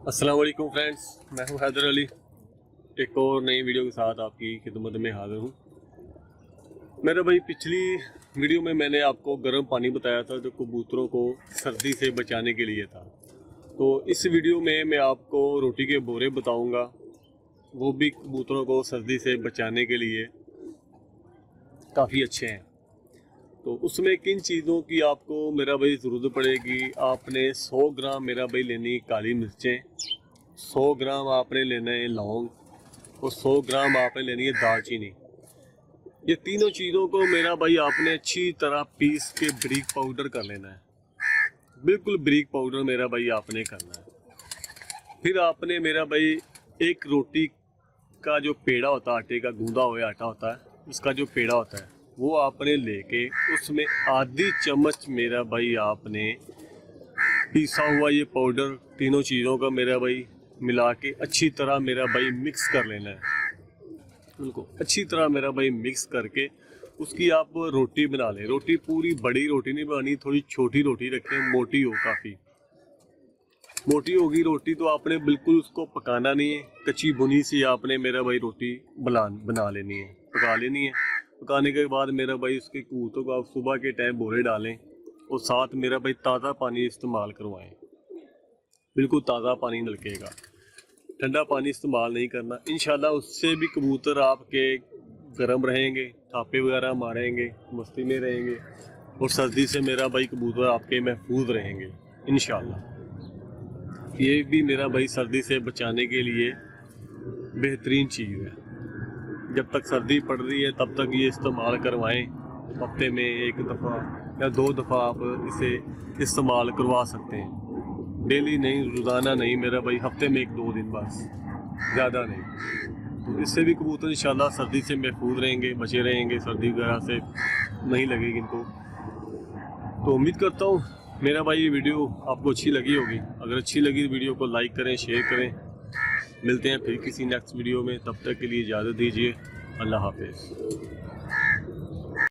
अस्सलाम वालेकुम फ्रेंड्स, मैं हूं हैदर अली। एक और नई वीडियो के साथ आपकी खिदमत में हाजिर हूं। मेरे भाई, पिछली वीडियो में मैंने आपको गर्म पानी बताया था जो कबूतरों को सर्दी से बचाने के लिए था। तो इस वीडियो में मैं आपको रोटी के बोरे बताऊंगा, वो भी कबूतरों को सर्दी से बचाने के लिए काफ़ी अच्छे हैं। तो उसमें किन चीज़ों की आपको मेरा भाई ज़रूरत पड़ेगी। आपने 100 ग्राम मेरा भाई लेनी काली मिर्चें, 100 ग्राम आपने लेना है लौंग और 100 ग्राम आपने लेनी है दालचीनी। ये तीनों चीज़ों को मेरा भाई आपने अच्छी तरह पीस के बारीक पाउडर कर लेना है, बिल्कुल बारीक पाउडर मेरा भाई आपने करना है। फिर आपने मेरा भाई एक रोटी का जो पेड़ा होता है, आटे का गूंदा हुआ आटा होता है, उसका जो पेड़ा होता है वो आपने लेके उसमें आधी चम्मच मेरा भाई आपने पिसा हुआ ये पाउडर तीनों चीज़ों का मेरा भाई मिला के अच्छी तरह मेरा भाई मिक्स कर लेना है। उनको अच्छी तरह मेरा भाई मिक्स करके उसकी आप रोटी बना लें। रोटी पूरी बड़ी रोटी नहीं बनानी, थोड़ी छोटी रोटी रखें, मोटी हो, काफ़ी मोटी होगी रोटी तो आपने बिल्कुल उसको पकाना नहीं है, कच्ची भुनी सी आपने मेरा भाई रोटी बना लेनी है, पका लेनी है। पकाने के बाद मेरा भाई उसके कबूतरों को आप सुबह के टाइम बोरे डालें और साथ मेरा भाई ताज़ा पानी इस्तेमाल करवाएं। बिल्कुल ताज़ा पानी नलकेगा, ठंडा पानी इस्तेमाल नहीं करना। इंशाल्लाह उससे भी कबूतर आपके गर्म रहेंगे, थापे वगैरह मारेंगे, मस्ती में रहेंगे और सर्दी से मेरा भाई कबूतर आपके महफूज रहेंगे इंशाल्लाह। ये भी मेरा भाई सर्दी से बचाने के लिए बेहतरीन चीज़ है। जब तक सर्दी पड़ रही है तब तक ये इस्तेमाल करवाएं। हफ्ते में एक दफ़ा या 2 दफ़ा आप इसे इस्तेमाल करवा सकते हैं, डेली नहीं, रोज़ाना नहीं मेरा भाई, हफ्ते में 1-2 दिन बस, ज़्यादा नहीं। तो इससे भी कबूतर इंशाल्लाह सर्दी से महफूज रहेंगे, बचे रहेंगे, सर्दी वगैरह से नहीं लगेगी इनको। तो उम्मीद करता हूँ मेरा भाई ये वीडियो आपको अच्छी लगी होगी। अगर अच्छी लगी तो वीडियो को लाइक करें, शेयर करें। मिलते हैं फिर किसी नेक्स्ट वीडियो में, तब तक के लिए इजाज़त दीजिए। अल्लाह हाफिज़।